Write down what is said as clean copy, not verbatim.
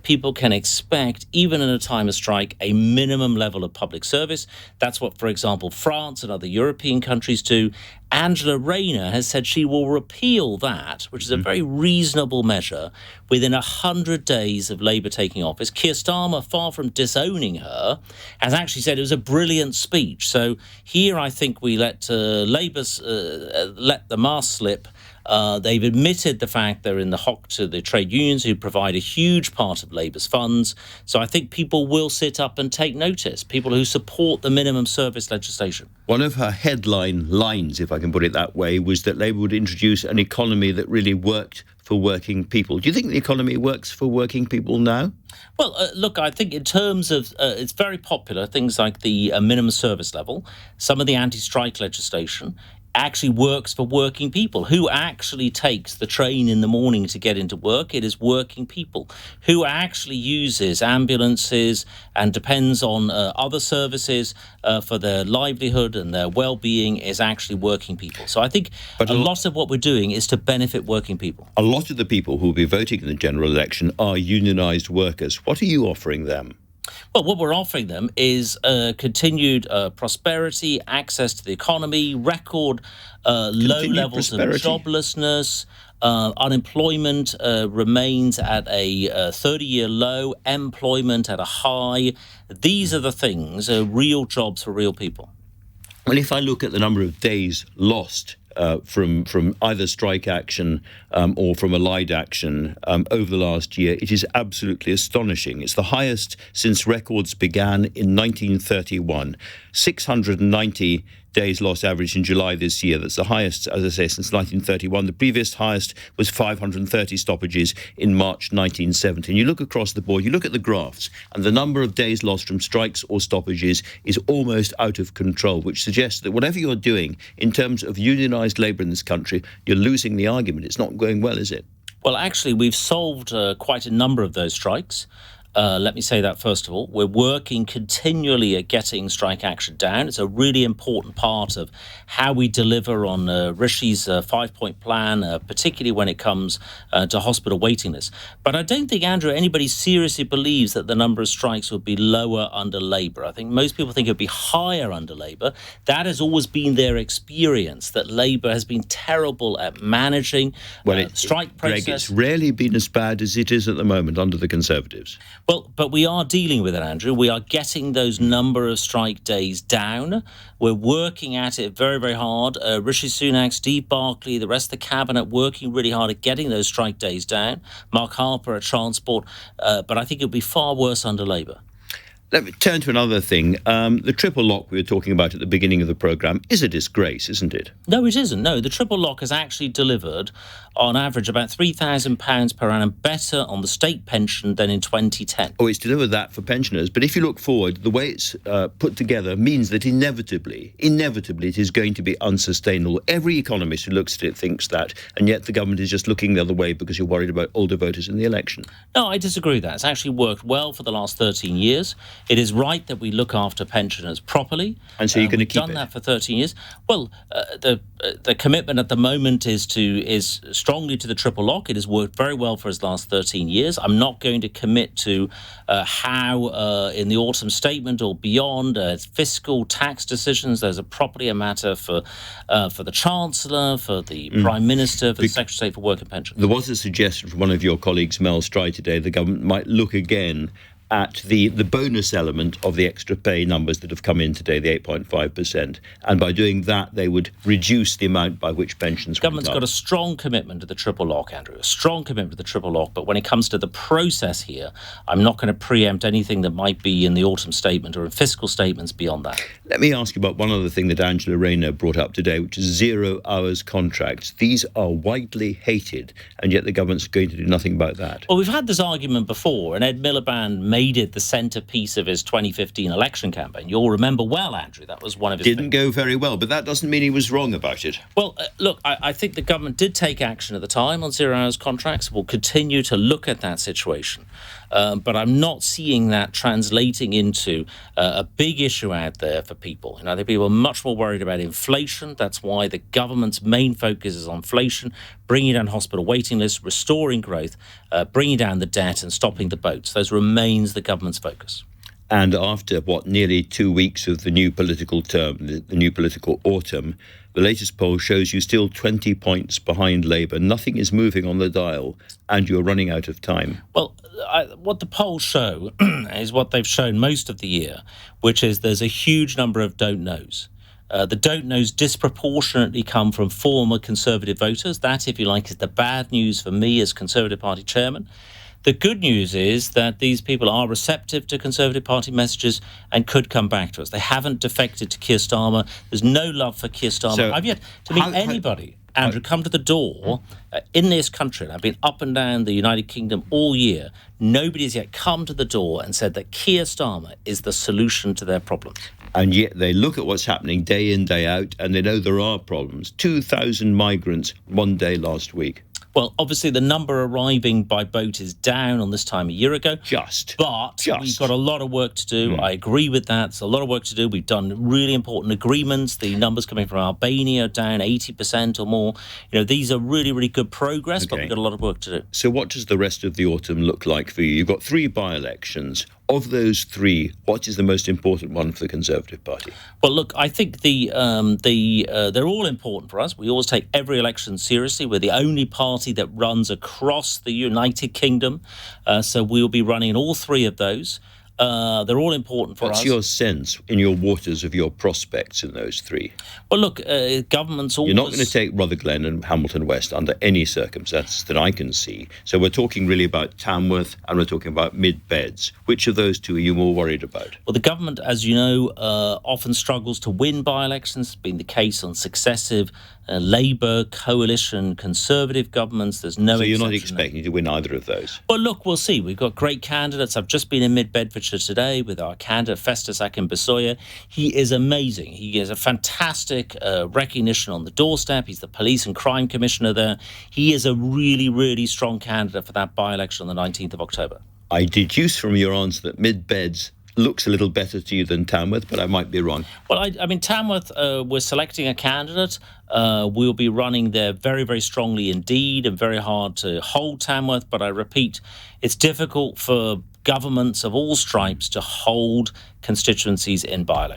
people can expect, even in a time of strike, a minimum level of public service. That's what, for example, France and other European countries do. Angela Rayner has said she will repeal that, which is a very reasonable measure, within 100 days of Labour taking office. Keir Starmer, far from disowning her, has actually said it was a brilliant speech. So here I think we let Labour's let the mask slip. They've admitted the fact they're in the hock to the trade unions, who provide a huge part of Labour's funds. So I think people will sit up and take notice, people who support the minimum service legislation. One of her headline lines, if I can put it that way, was that Labour would introduce an economy that really worked for working people. Do you think the economy works for working people now? Well, look, I think in terms of, it's very popular, things like the minimum service level, some of the anti-strike legislation, actually works for working people. Who actually takes the train in the morning to get into work? It is working people. Who actually uses ambulances and depends on other services for their livelihood and their well-being is actually working people. So I think a lot of what we're doing is to benefit working people. A lot of the people who will be voting in the general election are unionised workers. What are you offering them? Well, what we're offering them is continued prosperity, access to the economy, record low levels of joblessness. Unemployment remains at a 30-year low, employment at a high. These are the things, real jobs for real people. Well, if I look at the number of days lost from either strike action or from allied action over the last year, it is absolutely astonishing. It's the highest since records began in 1931. 690 days lost average in July this year. That's the highest, as I say, since 1931. The previous highest was 530 stoppages in March 1970. And you look across the board, you look at the graphs, and the number of days lost from strikes or stoppages is almost out of control, which suggests that whatever you're doing in terms of unionised labour in this country, you're losing the argument. It's not going well, is it? Well, actually, we've solved quite a number of those strikes. Let me say that, first of all. We're working continually at getting strike action down. It's a really important part of how we deliver on Rishi's five-point plan, particularly when it comes to hospital waiting lists. But I don't think, Andrew, anybody seriously believes that the number of strikes would be lower under Labour. I think most people think it would be higher under Labour. That has always been their experience, that Labour has been terrible at managing strike process. Greg, it's rarely been as bad as it is at the moment under the Conservatives. Well, but we are dealing with it, Andrew. We are getting those number of strike days down. We're working at it very, very hard. Rishi Sunak, Steve Barclay, the rest of the cabinet working really hard at getting those strike days down. Mark Harper at Transport. But I think it would be far worse under Labour. Let me turn to another thing. The triple lock we were talking about at the beginning of the programme is a disgrace, isn't it? No, it isn't. No, the triple lock has actually delivered, on average, about £3,000 per annum better on the state pension than in 2010. Oh, it's delivered that for pensioners. But if you look forward, the way it's put together means that inevitably, it is going to be unsustainable. Every economist who looks at it thinks that, and yet the government is just looking the other way because you're worried about older voters in the election. No, I disagree with that. It's actually worked well for the last 13 years. It is right that we look after pensioners properly. And so you're going to keep it? We've done that for 13 years. Well, the commitment at the moment is strongly to the triple lock. It has worked very well for us the last 13 years. I'm not going to commit to how in the autumn statement or beyond fiscal tax decisions. Those are properly a matter for the Chancellor, for the Prime Minister, for the Secretary of State for Work and Pensions. There was a suggestion from one of your colleagues, Mel Stride, today the government might look again at the bonus element of the extra pay numbers that have come in today, the 8.5%. And by doing that, they would reduce the amount by which pensions went up. The government's got a strong commitment to the triple lock, Andrew, a strong commitment to the triple lock. But when it comes to the process here, I'm not going to preempt anything that might be in the autumn statement or in fiscal statements beyond that. Let me ask you about one other thing that Angela Rayner brought up today, which is 0 hours contracts. These are widely hated, and yet the government's going to do nothing about that. Well, we've had this argument before, and Ed Miliband made it the centrepiece of his 2015 election campaign. You'll remember well, Andrew, that was one of his Didn't go very well, but that doesn't mean he was wrong about it. Well, look, I think the government did take action at the time on 0 hours contracts. We'll continue to look at that situation. But I'm not seeing that translating into a big issue out there for people. I think people are much more worried about inflation. That's why the government's main focus is on inflation, bringing down hospital waiting lists, restoring growth, bringing down the debt and stopping the boats. Those remains the government's focus. And after, nearly 2 weeks of the new political term, the new political autumn, the latest poll shows you still 20 points behind Labour. Nothing is moving on the dial, and you're running out of time. Well, what the polls show is what they've shown most of the year, which is there's a huge number of don't knows. The don't knows disproportionately come from former Conservative voters. That, if you like, is the bad news for me as Conservative Party chairman. The good news is that these people are receptive to Conservative Party messages and could come back to us. They haven't defected to Keir Starmer. There's no love for Keir Starmer. So I've yet to meet anybody, Andrew, come to the door in this country, and I've been up and down the United Kingdom all year. Nobody has yet come to the door and said that Keir Starmer is the solution to their problems. And yet they look at what's happening day in, day out, and they know there are problems. 2,000 migrants one day last week. Well, obviously, the number arriving by boat is down on this time a year ago. But we've got a lot of work to do. I agree with that. There's a lot of work to do. We've done really important agreements. The numbers coming from Albania are down 80% or more. These are really, really good progress, but we've got a lot of work to do. So what does the rest of the autumn look like for you? You've got 3 by-elections. Of those 3, what is the most important one for the Conservative Party? Well, look, I think they're all important for us. We always take every election seriously. We're the only party that runs across the United Kingdom, so we'll be running in all 3 of those. They're all important for us. What's your sense in your waters of your prospects in those 3? Well, look, governments always... You're not going to take Rutherglen and Hamilton West under any circumstances that I can see. So we're talking really about Tamworth and we're talking about Mid-Beds. Which of those 2 are you more worried about? Well, the government, as you know, often struggles to win by-elections. It's been the case on successive Labour, coalition, Conservative governments. There's no. So you're not expecting to win either of those? Well, look, we'll see. We've got great candidates. I've just been in Mid-Bedfordshire today with our candidate, Festus Akinbisoya. He is amazing. He has a fantastic recognition on the doorstep. He's the police and crime commissioner there. He is a really, really strong candidate for that by-election on the 19th of October. I deduce from your answer that Mid-Beds looks a little better to you than Tamworth, but I might be wrong. Well, I mean, Tamworth, we're selecting a candidate. We'll be running there very, very strongly indeed, and very hard to hold Tamworth. But I repeat, it's difficult for governments of all stripes to hold constituencies in by-election.